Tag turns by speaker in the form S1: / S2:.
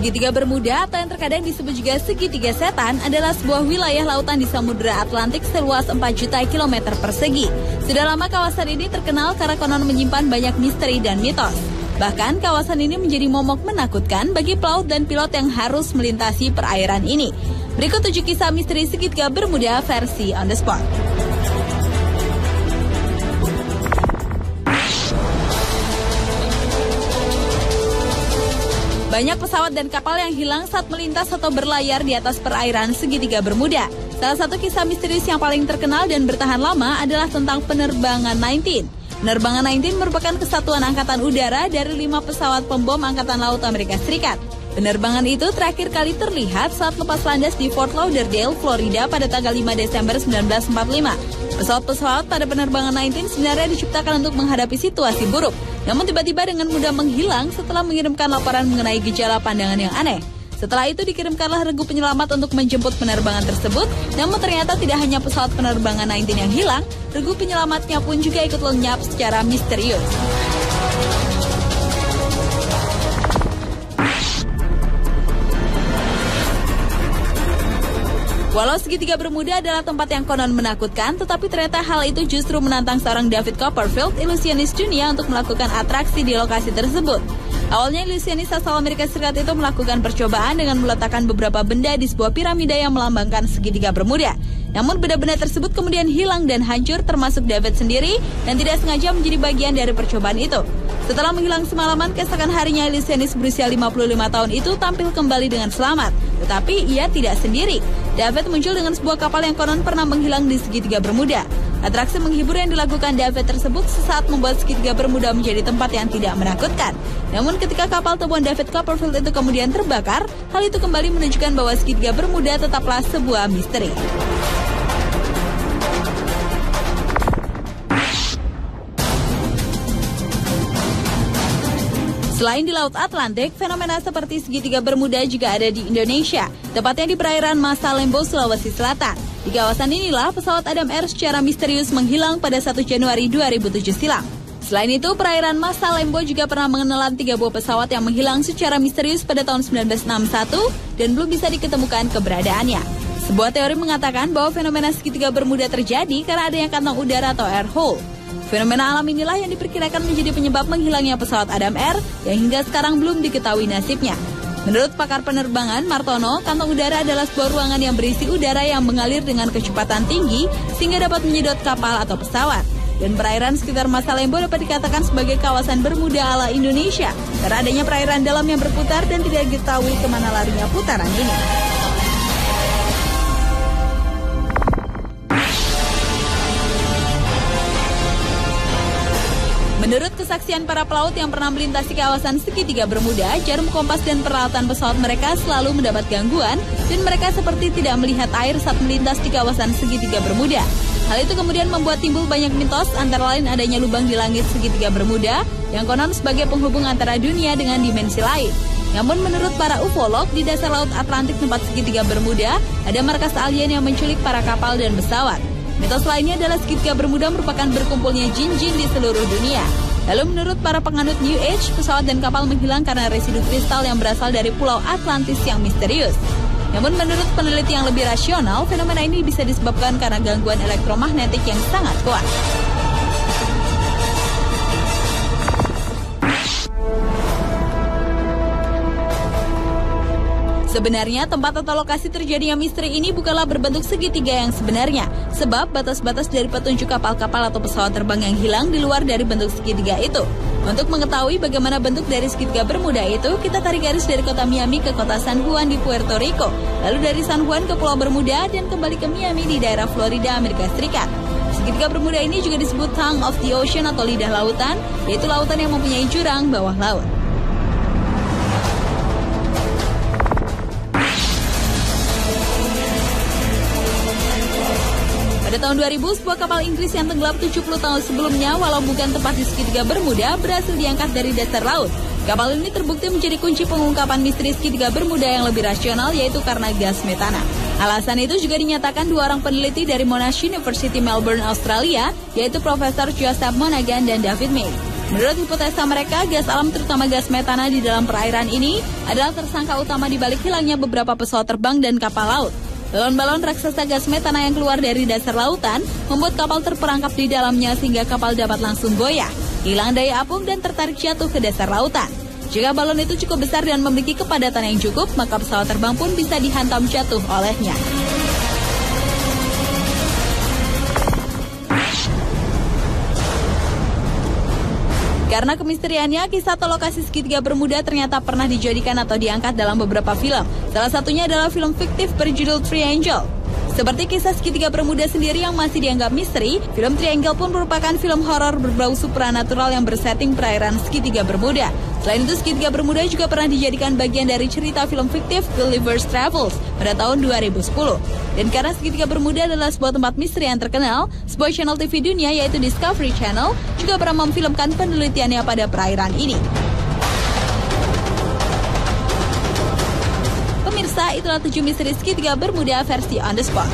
S1: Segitiga Bermuda atau yang terkadang disebut juga segitiga setan adalah sebuah wilayah lautan di Samudra Atlantik seluas 4 juta kilometer persegi. Sudah lama kawasan ini terkenal karena konon menyimpan banyak misteri dan mitos. Bahkan kawasan ini menjadi momok menakutkan bagi pelaut dan pilot yang harus melintasi perairan ini. Berikut 7 kisah misteri Segitiga Bermuda versi On The Spot. Banyak pesawat dan kapal yang hilang saat melintas atau berlayar di atas perairan Segitiga Bermuda. Salah satu kisah misterius yang paling terkenal dan bertahan lama adalah tentang penerbangan 19. Penerbangan 19 merupakan kesatuan angkatan udara dari 5 pesawat pembom Angkatan Laut Amerika Serikat. Penerbangan itu terakhir kali terlihat saat lepas landas di Fort Lauderdale, Florida pada tanggal 5 Desember 1945. Pesawat-pesawat pada penerbangan 19 sebenarnya diciptakan untuk menghadapi situasi buruk, namun tiba-tiba dengan mudah menghilang setelah mengirimkan laporan mengenai gejala pandangan yang aneh. Setelah itu dikirimkanlah regu penyelamat untuk menjemput penerbangan tersebut, namun ternyata tidak hanya pesawat penerbangan 19 yang hilang, regu penyelamatnya pun juga ikut lenyap secara misterius. Walau Segitiga Bermuda adalah tempat yang konon menakutkan, tetapi ternyata hal itu justru menantang seorang David Copperfield, ilusionis dunia untuk melakukan atraksi di lokasi tersebut. Awalnya ilusionis asal Amerika Serikat itu melakukan percobaan dengan meletakkan beberapa benda di sebuah piramida yang melambangkan Segitiga Bermuda. Namun benda-benda tersebut kemudian hilang dan hancur, termasuk David sendiri, dan tidak sengaja menjadi bagian dari percobaan itu. Setelah menghilang semalaman, keesokan harinya ilusionis berusia 55 tahun itu tampil kembali dengan selamat. Tetapi ia tidak sendiri. David muncul dengan sebuah kapal yang konon pernah menghilang di Segitiga Bermuda. Atraksi menghibur yang dilakukan David tersebut sesaat membuat Segitiga Bermuda menjadi tempat yang tidak menakutkan. Namun ketika kapal temuan David Copperfield itu kemudian terbakar, hal itu kembali menunjukkan bahwa Segitiga Bermuda tetaplah sebuah misteri. Selain di Laut Atlantik, fenomena seperti Segitiga Bermuda juga ada di Indonesia, tepatnya di perairan Masa Lembo, Sulawesi Selatan. Di kawasan inilah pesawat Adam Air secara misterius menghilang pada 1 Januari 2007 silam. Selain itu, perairan Masa Lembo juga pernah menelan 3 buah pesawat yang menghilang secara misterius pada tahun 1961 dan belum bisa diketemukan keberadaannya. Sebuah teori mengatakan bahwa fenomena Segitiga Bermuda terjadi karena adanya kantong udara atau air hole. Fenomena alam inilah yang diperkirakan menjadi penyebab menghilangnya pesawat Adam Air yang hingga sekarang belum diketahui nasibnya. Menurut pakar penerbangan Martono, kantong udara adalah sebuah ruangan yang berisi udara yang mengalir dengan kecepatan tinggi sehingga dapat menyedot kapal atau pesawat. Dan perairan sekitar Masa Lembo dapat dikatakan sebagai kawasan Bermuda ala Indonesia karena adanya perairan dalam yang berputar dan tidak diketahui kemana larinya putaran ini. Menurut kesaksian para pelaut yang pernah melintasi kawasan Segitiga Bermuda, jarum kompas dan peralatan pesawat mereka selalu mendapat gangguan dan mereka seperti tidak melihat air saat melintas di kawasan Segitiga Bermuda. Hal itu kemudian membuat timbul banyak mitos, antara lain adanya lubang di langit Segitiga Bermuda yang konon sebagai penghubung antara dunia dengan dimensi lain. Namun menurut para ufolog, di dasar Laut Atlantik tempat Segitiga Bermuda ada markas alien yang menculik para kapal dan pesawat. Mitos lainnya adalah Segitiga Bermuda merupakan berkumpulnya jin-jin di seluruh dunia. Lalu menurut para penganut New Age, pesawat dan kapal menghilang karena residu kristal yang berasal dari Pulau Atlantis yang misterius. Namun menurut peneliti yang lebih rasional, fenomena ini bisa disebabkan karena gangguan elektromagnetik yang sangat kuat. Sebenarnya tempat atau lokasi terjadinya misteri ini bukanlah berbentuk segitiga yang sebenarnya, sebab batas-batas dari petunjuk kapal-kapal atau pesawat terbang yang hilang di luar dari bentuk segitiga itu. Untuk mengetahui bagaimana bentuk dari Segitiga Bermuda itu, kita tarik garis dari kota Miami ke kota San Juan di Puerto Rico, lalu dari San Juan ke Pulau Bermuda dan kembali ke Miami di daerah Florida, Amerika Serikat. Segitiga Bermuda ini juga disebut Tongue of the Ocean atau lidah lautan, yaitu lautan yang mempunyai jurang bawah laut. Pada tahun 2000, sebuah kapal Inggris yang tenggelam 70 tahun sebelumnya, walau bukan tepat di Segitiga Bermuda, berhasil diangkat dari dasar laut. Kapal ini terbukti menjadi kunci pengungkapan misteri Segitiga Bermuda yang lebih rasional, yaitu karena gas metana. Alasan itu juga dinyatakan dua orang peneliti dari Monash University Melbourne, Australia, yaitu Profesor Joseph Monaghan dan David May. Menurut hipotesa mereka, gas alam terutama gas metana di dalam perairan ini adalah tersangka utama di balik hilangnya beberapa pesawat terbang dan kapal laut. Balon-balon raksasa gas metana yang keluar dari dasar lautan membuat kapal terperangkap di dalamnya sehingga kapal dapat langsung goyah, hilang daya apung dan tertarik jatuh ke dasar lautan. Jika balon itu cukup besar dan memiliki kepadatan yang cukup, maka pesawat terbang pun bisa dihantam jatuh olehnya. Karena kemisteriannya, kisah atau lokasi segitiga Bermuda ternyata pernah dijadikan atau diangkat dalam beberapa film. Salah satunya adalah film fiktif berjudul Triangle. Seperti kisah segitiga Bermuda sendiri yang masih dianggap misteri, film Triangle pun merupakan film horor berbau supranatural yang bersetting perairan segitiga Bermuda. Selain itu, segitiga Bermuda juga pernah dijadikan bagian dari cerita film fiktif Gulliver's Travels pada tahun 2010. Dan karena segitiga Bermuda adalah sebuah tempat misteri yang terkenal, sebuah channel TV dunia yaitu Discovery Channel juga pernah memfilmkan penelitiannya pada perairan ini. Pemirsa, itulah 7 misteri segitiga Bermuda versi On The Spot.